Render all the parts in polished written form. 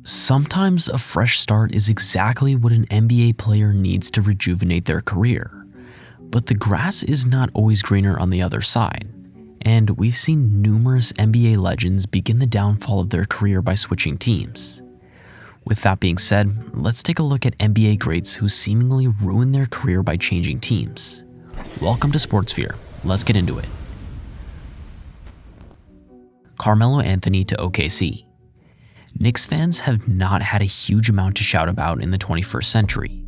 Sometimes a fresh start is exactly what an NBA player needs to rejuvenate their career. But the grass is not always greener on the other side, and we've seen numerous NBA legends begin the downfall of their career by switching teams. With that being said, let's take a look at NBA greats who seemingly ruined their career by changing teams. Welcome to Sportsphere. Let's get into it. Carmelo Anthony to OKC. Knicks fans have not had a huge amount to shout about in the 21st century.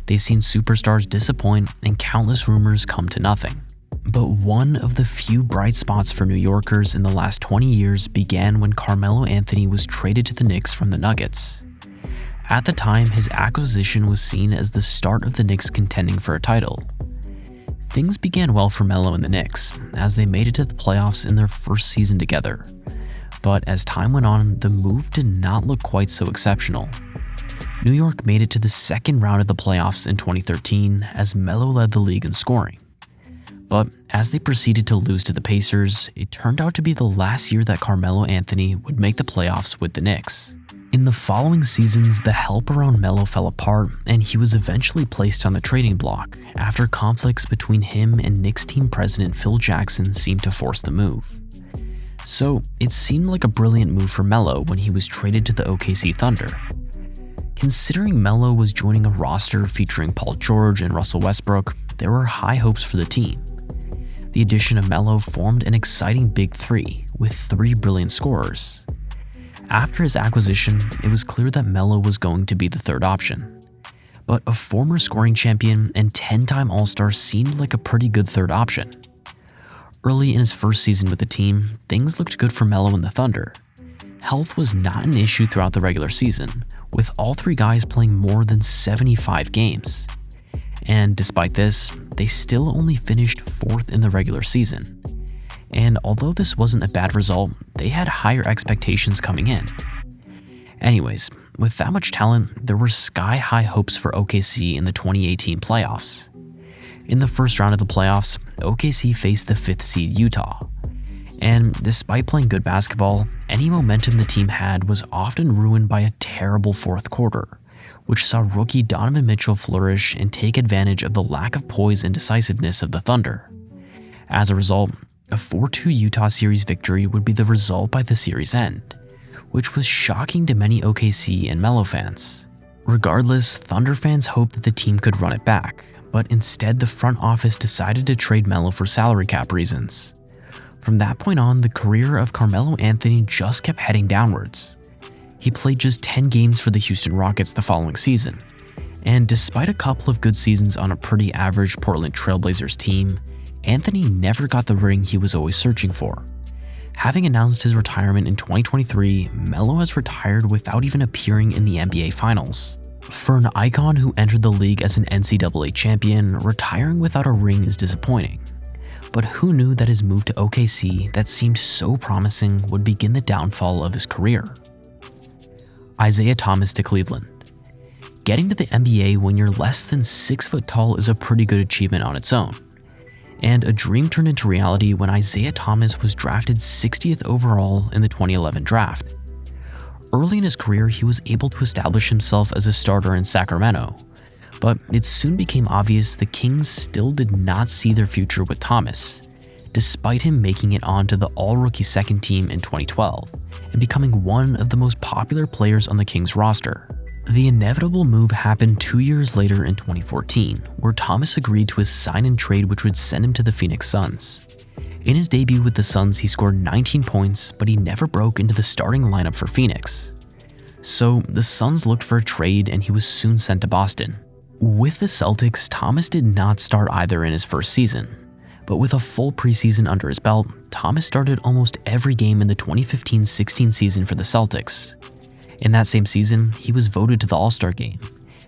They've seen superstars disappoint and countless rumors come to nothing. But one of the few bright spots for New Yorkers in the last 20 years began when Carmelo Anthony was traded to the Knicks from the Nuggets. At the time, his acquisition was seen as the start of the Knicks contending for a title. Things began well for Melo and the Knicks, as they made it to the playoffs in their first season together. But as time went on, the move did not look quite so exceptional. New York made it to the second round of the playoffs in 2013 as Melo led the league in scoring. But as they proceeded to lose to the Pacers, it turned out to be the last year that Carmelo Anthony would make the playoffs with the Knicks. In the following seasons, the help around Melo fell apart and he was eventually placed on the trading block after conflicts between him and Knicks team president Phil Jackson seemed to force the move. So it seemed like a brilliant move for Melo when he was traded to the OKC Thunder. Considering Melo was joining a roster featuring Paul George and Russell Westbrook, there were high hopes for the team. The addition of Melo formed an exciting big three with three brilliant scorers. After his acquisition, it was clear that Melo was going to be the third option. But a former scoring champion and 10-time All-Star seemed like a pretty good third option. Early in his first season with the team, things looked good for Melo and the Thunder. Health was not an issue throughout the regular season, with all three guys playing more than 75 games. And despite this, they still only finished fourth in the regular season. And although this wasn't a bad result, they had higher expectations coming in. Anyways, with that much talent, there were sky-high hopes for OKC in the 2018 playoffs. In the first round of the playoffs, OKC faced the 5th seed Utah. And despite playing good basketball, any momentum the team had was often ruined by a terrible fourth quarter, which saw rookie Donovan Mitchell flourish and take advantage of the lack of poise and decisiveness of the Thunder. As a result, a 4-2 Utah series victory would be the result by the series end, which was shocking to many OKC and Melo fans. Regardless, Thunder fans hoped that the team could run it back, but instead the front office decided to trade Melo for salary cap reasons. From that point on, the career of Carmelo Anthony just kept heading downwards. He played just 10 games for the Houston Rockets the following season, and despite a couple of good seasons on a pretty average Portland Trailblazers team, Anthony never got the ring he was always searching for. Having announced his retirement in 2023, Melo has retired without even appearing in the NBA Finals. For an icon who entered the league as an NCAA champion, retiring without a ring is disappointing. But who knew that his move to OKC that seemed so promising would begin the downfall of his career? Isaiah Thomas to Cleveland. Getting to the NBA when you're less than 6 foot tall is a pretty good achievement on its own. And a dream turned into reality when Isaiah Thomas was drafted 60th overall in the 2011 draft. Early in his career, he was able to establish himself as a starter in Sacramento, but it soon became obvious the Kings still did not see their future with Thomas, despite him making it onto the all-rookie second team in 2012 and becoming one of the most popular players on the Kings roster. The inevitable move happened 2 years later in 2014, where Thomas agreed to a sign-and-trade which would send him to the Phoenix Suns. In his debut with the Suns, he scored 19 points, but he never broke into the starting lineup for Phoenix. So the Suns looked for a trade and he was soon sent to Boston. With the Celtics, Thomas did not start either in his first season, but with a full preseason under his belt, Thomas started almost every game in the 2015-16 season for the Celtics. In that same season, he was voted to the All-Star game.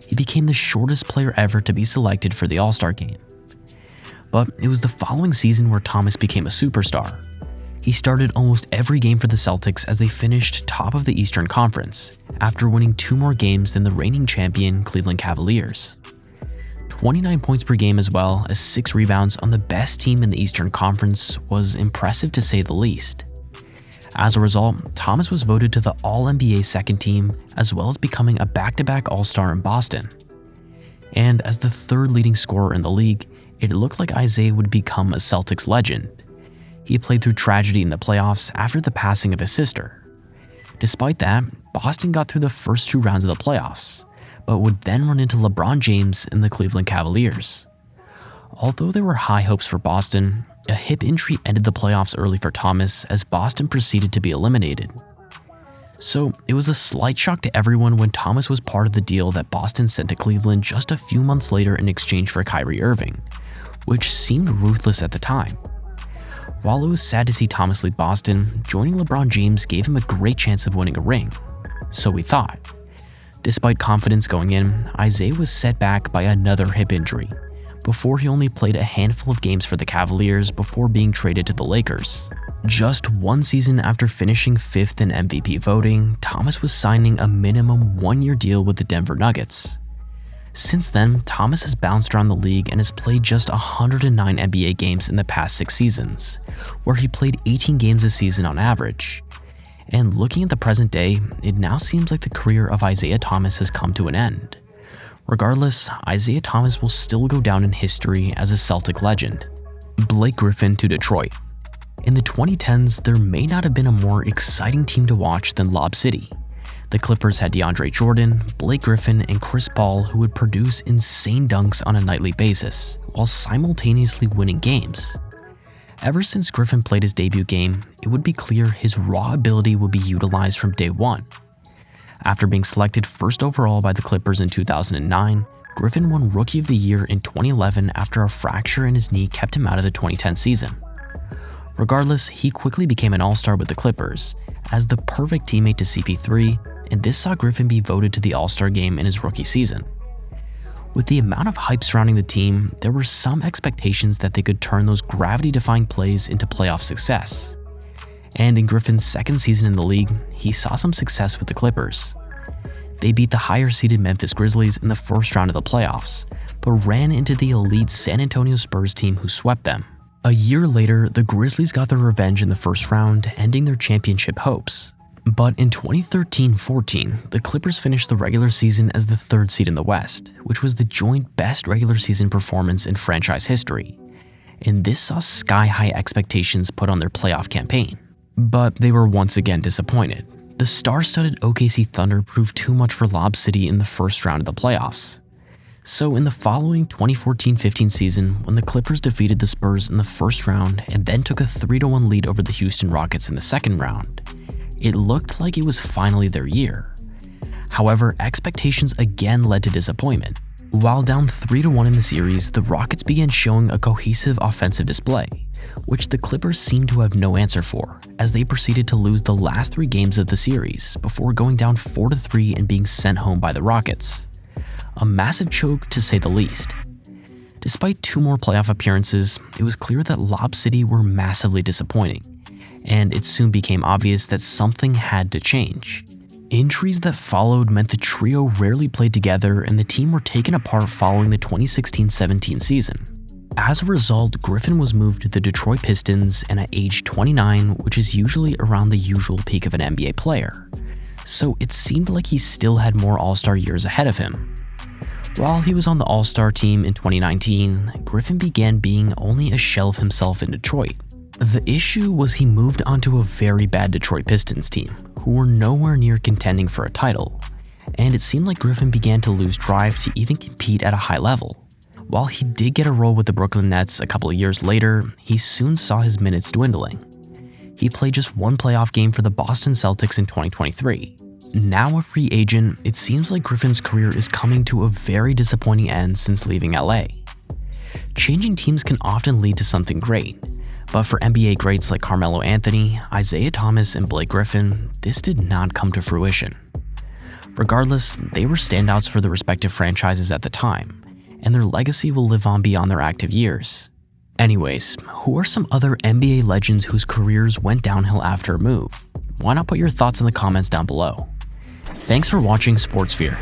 He became the shortest player ever to be selected for the All-Star game. But it was the following season where Thomas became a superstar. He started almost every game for the Celtics as they finished top of the Eastern Conference, after winning 2 more games than the reigning champion Cleveland Cavaliers. 29 points per game as well as 6 rebounds on the best team in the Eastern Conference was impressive to say the least. As a result, Thomas was voted to the All-NBA second team, as well as becoming a back-to-back All-Star in Boston. And as the third leading scorer in the league, it looked like Isaiah would become a Celtics legend. He played through tragedy in the playoffs after the passing of his sister. Despite that, Boston got through the first 2 rounds of the playoffs, but would then run into LeBron James and the Cleveland Cavaliers. Although there were high hopes for Boston, a hip injury ended the playoffs early for Thomas as Boston proceeded to be eliminated. So it was a slight shock to everyone when Thomas was part of the deal that Boston sent to Cleveland just a few months later in exchange for Kyrie Irving, which seemed ruthless at the time. While it was sad to see Thomas leave Boston, joining LeBron James gave him a great chance of winning a ring. So we thought. Despite confidence going in, Isaiah was set back by another hip injury, before he only played a handful of games for the Cavaliers before being traded to the Lakers. Just 1 season after finishing 5th in MVP voting, Thomas was signing a minimum 1-year deal with the Denver Nuggets. Since then, Thomas has bounced around the league and has played just 109 NBA games in the past 6 seasons, where he played 18 games a season on average. And looking at the present day, it now seems like the career of Isaiah Thomas has come to an end. Regardless, Isaiah Thomas will still go down in history as a Celtic legend. Blake Griffin to Detroit. In the 2010s, there may not have been a more exciting team to watch than Lob City. The Clippers had DeAndre Jordan, Blake Griffin, and Chris Paul who would produce insane dunks on a nightly basis, while simultaneously winning games. Ever since Griffin played his debut game, it would be clear his raw ability would be utilized from day one. After being selected first overall by the Clippers in 2009, Griffin won Rookie of the Year in 2011 after a fracture in his knee kept him out of the 2010 season. Regardless, he quickly became an All-Star with the Clippers, as the perfect teammate to CP3, and this saw Griffin be voted to the All-Star game in his rookie season. With the amount of hype surrounding the team, there were some expectations that they could turn those gravity-defying plays into playoff success. And in Griffin's second season in the league, he saw some success with the Clippers. They beat the higher-seeded Memphis Grizzlies in the first round of the playoffs, but ran into the elite San Antonio Spurs team who swept them. A year later, the Grizzlies got their revenge in the first round, ending their championship hopes. But in 2013-14, the Clippers finished the regular season as the 3rd seed in the West, which was the joint best regular season performance in franchise history. And this saw sky-high expectations put on their playoff campaign. But they were once again disappointed. The star-studded OKC Thunder proved too much for Lob City in the first round of the playoffs. So in the following 2014-15 season, when the Clippers defeated the Spurs in the first round and then took a 3-1 lead over the Houston Rockets in the second round, it looked like it was finally their year. However, expectations again led to disappointment. While down 3-1 in the series, the Rockets began showing a cohesive offensive display, which the Clippers seemed to have no answer for, as they proceeded to lose the last 3 games of the series before going down 4-3 and being sent home by the Rockets. A massive choke to say the least. Despite 2 more playoff appearances, it was clear that Lob City were massively disappointing, and it soon became obvious that something had to change. Injuries that followed meant the trio rarely played together and the team were taken apart following the 2016-17 season. As a result, Griffin was moved to the Detroit Pistons and at age 29, which is usually around the usual peak of an NBA player. So it seemed like he still had more All-Star years ahead of him. While he was on the All-Star team in 2019, Griffin began being only a shell of himself in Detroit. The issue was he moved onto a very bad Detroit Pistons team, who were nowhere near contending for a title, and it seemed like Griffin began to lose drive to even compete at a high level. While he did get a role with the Brooklyn Nets a couple of years later, he soon saw his minutes dwindling. He played just 1 playoff game for the Boston Celtics in 2023. Now a free agent, it seems like Griffin's career is coming to a very disappointing end since leaving LA. Changing teams can often lead to something great, but for NBA greats like Carmelo Anthony, Isaiah Thomas, and Blake Griffin, this did not come to fruition. Regardless, they were standouts for their respective franchises at the time, and their legacy will live on beyond their active years. Anyways, who are some other NBA legends whose careers went downhill after a move? Why not put your thoughts in the comments down below? Thanks for watching Sportsphere.